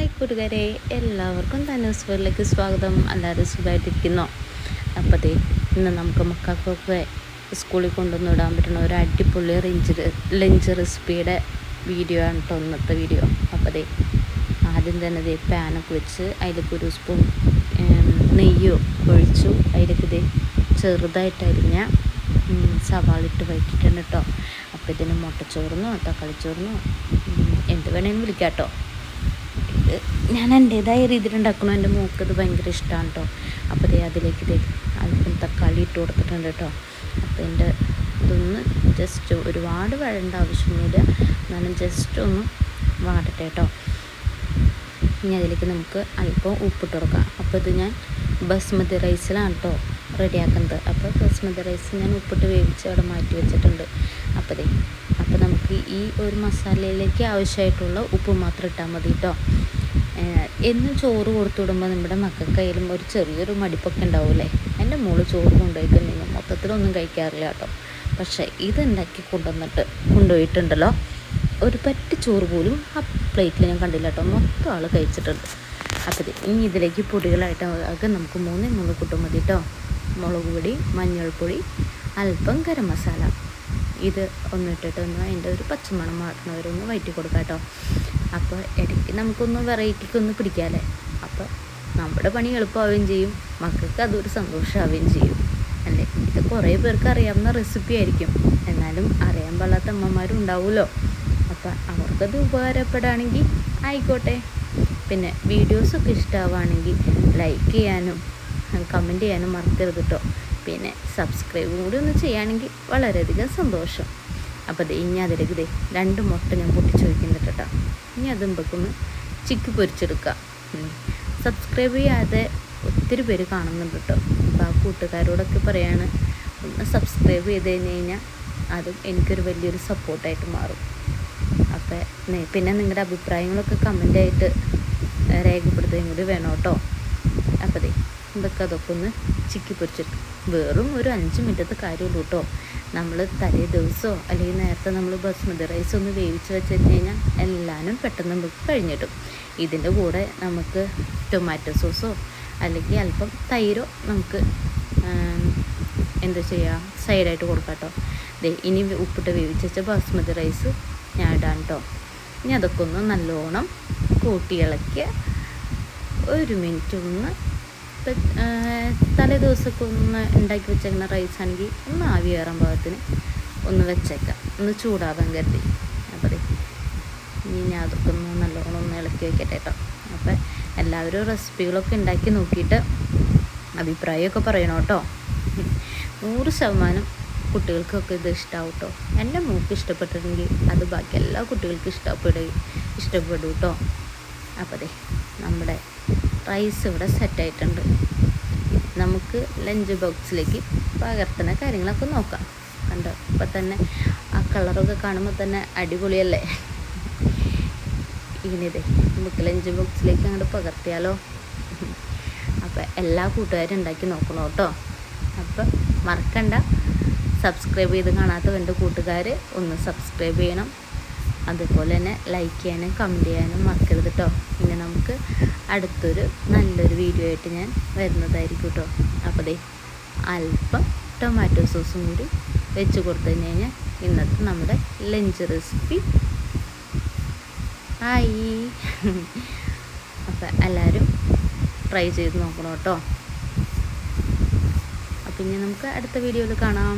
Hi കൂട്ടുകാരെ, എല്ലാവർക്കും തന്നൂസ് വേൾഡിലേക്ക് സ്വാഗതം. എല്ലാവരും സുഖമായിട്ടിരിക്കുന്നോ? അപ്പോൾ ഇന്ന് നമുക്ക് മക്കൾക്കൊക്കെ സ്കൂളിൽ കൊണ്ടുവന്ന് ഇടാൻ പറ്റുന്ന ഒരു അടിപൊളി ലഞ്ച് റെസിപ്പിയുടെ വീഡിയോ ആണ് കേട്ടോ ഇന്നത്തെ വീഡിയോ. അപ്പോൾ ആദ്യം തന്നെ പാനൊക്കെ വെച്ച് അതിലേക്ക് ഒരു സ്പൂൺ നെയ്യോ ഒഴിച്ചു. അതിലേക്ക് ചെറുതായിട്ട് അരിഞ്ഞ സവാളിട്ട് വഴറ്റിയിട്ടുണ്ട് കേട്ടോ. അപ്പോൾ ഇതിന് മുട്ടച്ചോറിനോ തക്കാളിച്ചോറിനോ എന്ത് വേണമെങ്കിലും വിളിക്കാം കേട്ടോ. ഇത് ഞാൻ എൻ്റേതായ രീതിയിൽ ഉണ്ടാക്കണോ. എൻ്റെ മോക്കത് ഭയങ്കര ഇഷ്ടമാണ് കേട്ടോ. അപ്പോൾ അതിലേക്ക് അല്പം തക്കാളി ഇട്ട് കൊടുത്തിട്ടുണ്ട് കേട്ടോ. അപ്പോൾ എൻ്റെ ഇതൊന്ന് ജസ്റ്റ് ഒരുപാട് വഴണ്ട ആവശ്യമൊന്നുമില്ല, എന്നാലും ജസ്റ്റ് ഒന്ന് വാടട്ടെ കേട്ടോ. ഇനി അതിലേക്ക് നമുക്ക് അല്പം ഉപ്പിട്ട് കൊടുക്കാം. അപ്പോൾ ഇത് ഞാൻ ബസ്മതി റൈസിലാണ് കേട്ടോ റെഡിയാക്കുന്നത്. അപ്പോൾ ബസ്മതി റൈസ് ഞാൻ ഉപ്പിട്ട് വേവിച്ച് അവിടെ മാറ്റി വെച്ചിട്ടുണ്ട്. അപ്പോൾ നമുക്ക് ഈ ഒരു മസാലയിലേക്ക് ആവശ്യമായിട്ടുള്ള ഉപ്പ് മാത്രം ഇട്ടാൽ മതി കേട്ടോ. എന്നും ചോറ് കൊടുത്തു വിടുമ്പോൾ നമ്മുടെ മക്കൾക്കായാലും ഒരു ചെറിയൊരു മടിപ്പൊക്കെ ഉണ്ടാവില്ലേ. എൻ്റെ മോള് ചോറ് കൊണ്ടുപോയിട്ടുണ്ടെങ്കിൽ മൊത്തത്തിലൊന്നും കഴിക്കാറില്ല കേട്ടോ. പക്ഷേ ഇതുണ്ടാക്കി കൊണ്ടുപോയിട്ടുണ്ടല്ലോ, ഒരു പറ്റി ചോറ് പോലും ആ പ്ലേറ്റിൽ ഞാൻ കണ്ടില്ല കേട്ടോ. മൊത്തം ആൾ കഴിച്ചിട്ടുണ്ട്. അപ്പോൾ ഇനി ഇതിലേക്ക് പൊടികളായിട്ട് ആകെ നമുക്ക് 3 കൂട്ടം മതി കേട്ടോ. മുളക് പൊടി, മഞ്ഞൾപ്പൊടി, അല്പം ഗരം മസാല. ഇത് ഒന്നിട്ടിട്ടൊന്ന് അതിൻ്റെ ഒരു പച്ചമണം മാറുന്നവരൊന്ന് വഴറ്റി കൊടുക്കാം കേട്ടോ. അപ്പോൾ ഇടയ്ക്ക് നമുക്കൊന്ന് വെറൈറ്റിക്കൊന്ന് പിടിക്കാമല്ലേ. അപ്പോൾ നമ്മുടെ പണി എളുപ്പമാവുകയും ചെയ്യും, മക്കൾക്ക് അതൊരു സന്തോഷമാവുകയും ചെയ്യും അല്ലേ. ഇത് കുറേ പേർക്ക് അറിയാവുന്ന റെസിപ്പി ആയിരിക്കും, എന്നാലും അറിയാൻ പാടാത്ത അമ്മമാരും ഉണ്ടാവുമല്ലോ. അപ്പോൾ അവർക്കത് ഉപകാരപ്പെടുകയാണെങ്കിൽ ആയിക്കോട്ടെ. പിന്നെ വീഡിയോസൊക്കെ ഇഷ്ടമാവുകയാണെങ്കിൽ ലൈക്ക് ചെയ്യാനും കമൻറ്റ് ചെയ്യാനും മറക്കരുത് കേട്ടോ. പിന്നെ സബ്സ്ക്രൈബും കൂടി ഒന്ന് ചെയ്യുകയാണെങ്കിൽ വളരെയധികം സന്തോഷം. അപ്പോൾ ഇനി അതിലേക്ക് 2 മുട്ട ഞാൻ പൊട്ടിച്ച് വയ്ക്കുന്നുണ്ട് കേട്ടോ. ഇനി അതുമ്പൊക്കൊന്ന് ചിക്കി പൊരിച്ചെടുക്കുക. സബ്സ്ക്രൈബ് ചെയ്യാതെ ഒത്തിരി പേര് കാണുന്നുണ്ട് കേട്ടോ. അപ്പോൾ ആ കൂട്ടുകാരോടൊക്കെ പറയാണ്, ഒന്ന് സബ്സ്ക്രൈബ് ചെയ്ത് കഴിഞ്ഞാൽ അതും എനിക്കൊരു വലിയൊരു സപ്പോർട്ടായിട്ട് മാറും. അപ്പോൾ പിന്നെ നിങ്ങളുടെ അഭിപ്രായങ്ങളൊക്കെ കമൻ്റായിട്ട് രേഖപ്പെടുത്തുകയും കൂടി വേണം കേട്ടോ. അപ്പോൾ അതൊക്കെ ഒന്ന് ചിക്കി പൊരിച്ചിട്ട് വെറും ഒരു 5 മിനിറ്റത്തെ കാര്യമുള്ളൂ കേട്ടോ. നമ്മൾ തലേ ദിവസമോ അല്ലെങ്കിൽ നേരത്തെ നമ്മൾ ബസ്മതി റൈസ് ഒന്ന് വേവിച്ച് വെച്ച് കഴിഞ്ഞാൽ എല്ലാവരും പെട്ടെന്ന് നമുക്ക് കഴിഞ്ഞിട്ടും. ഇതിൻ്റെ കൂടെ നമുക്ക് ടൊമാറ്റോ സോസോ അല്ലെങ്കിൽ അല്പം തൈരോ നമുക്ക് എന്താ ചെയ്യുക, സൈഡായിട്ട് കൊടുക്കാം കേട്ടോ. ഇനി ഉപ്പിട്ട് വേവിച്ച് വെച്ച ബസ്മതി റൈസ് ഞാൻ ഇടാം കേട്ടോ. ഇനി അതൊക്കെ ഒന്ന് നല്ലോണം കൂട്ടി ഇളക്കിയ 1 മിനിറ്റ് ഒന്ന് തലേ ദിവസമൊക്കെ ഒന്ന് ഉണ്ടാക്കി വെച്ചേക്കുന്ന റൈസ് ആണെങ്കിൽ ഒന്ന് ആവി കയറാൻ പാകത്തിന് ഒന്ന് വെച്ചേക്കാം, ഒന്ന് ചൂടാവാൻ കരുതി. അപ്പോൾ ഇനി ഞാൻ അതൊക്കെ ഒന്ന് നല്ലോണം ഒന്ന് ഇളക്കി വയ്ക്കട്ടെ കേട്ടോ. അപ്പോൾ എല്ലാവരും റെസിപ്പികളൊക്കെ ഉണ്ടാക്കി നോക്കിയിട്ട് അഭിപ്രായമൊക്കെ പറയണം കേട്ടോ. 100% കുട്ടികൾക്കൊക്കെ ഇത് ഇഷ്ടമാവും കേട്ടോ. എൻ്റെ മോൾക്ക് ഇഷ്ടപ്പെട്ടിട്ടുണ്ടെങ്കിൽ അത് ബാക്കി എല്ലാ കുട്ടികൾക്കും ഇഷ്ടപ്പെടും കേട്ടോ. അപ്പോൾ നമ്മുടെ റൈസ് ഇവിടെ സെറ്റായിട്ടുണ്ട്. നമുക്ക് ലഞ്ച് ബോക്സിലേക്ക് പകർത്തുന്ന കാര്യങ്ങളൊക്കെ നോക്കാം. കണ്ടോ, ഇപ്പം തന്നെ ആ കളറൊക്കെ കാണുമ്പോൾ തന്നെ അടിപൊളിയല്ലേ. ഇനി നമുക്ക് ലഞ്ച് ബോക്സിലേക്ക് അങ്ങോട്ട് പകർത്തിയാലോ. അപ്പോൾ എല്ലാ കൂട്ടുകാരും ഉണ്ടാക്കി നോക്കണം കേട്ടോ. അപ്പോൾ മറക്കണ്ട, സബ്സ്ക്രൈബ് ചെയ്ത് കാണാത്ത എൻ്റെ കൂട്ടുകാർ ഒന്ന് സബ്സ്ക്രൈബ് ചെയ്യണം. അതുപോലെ തന്നെ ലൈക്ക് ചെയ്യാനും കമൻറ്റ് ചെയ്യാനും മറക്കരുത് കേട്ടോ. ഇനി നമുക്ക് അടുത്തൊരു നല്ലൊരു വീഡിയോ ആയിട്ട് ഞാൻ വരുന്നതായിരിക്കും കേട്ടോ. അപ്പോൾ അല്പം ടൊമാറ്റോ സോസും കൂടി വെച്ച് കൊടുത്തു കഴിഞ്ഞാൽ ഇന്നത്തെ നമ്മുടെ ലഞ്ച് റെസിപ്പി ആയി. അപ്പോൾ എല്ലാവരും ട്രൈ ചെയ്ത് നോക്കണം കേട്ടോ. അപ്പോൾ ഇനി നമുക്ക് അടുത്ത വീഡിയോയിൽ കാണാം.